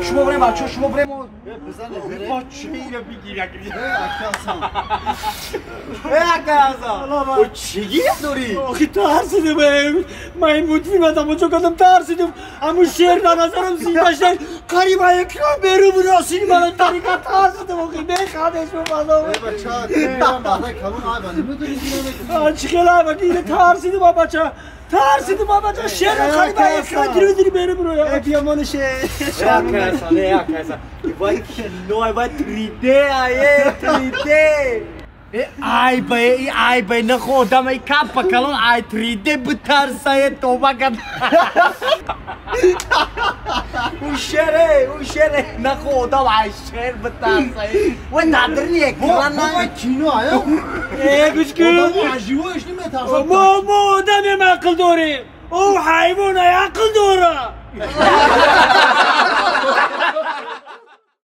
شما بریم بچه شما بریم بچه اینو بگیر چی گیره داری؟ آخی ترسیدم من این بود فیلمتم و چکادم ترسیدم اما شعر ننظرم سیدشتن قریبا اکرام برو براسی من طریقه ترسیدم آخی بخدش بپردم بچه بعد کلون آیبانه میدونی چی خیلی اینه ترسیدم بچه ترسیدم بچه شعر قریبا اکرام دیری برو برو پیامان شعر یا کسا وای کلو وای 3D آیه 3D ای بای نخودم ای کپ کلون ای 3D بترسه توبه کن اون شعره نخودم ای شعر بترسه و ندارنی اکران بابا کینو آیا گوش کن آدم عجیبش نمیترسه ما آدم عقل داره او حیوان عقل داره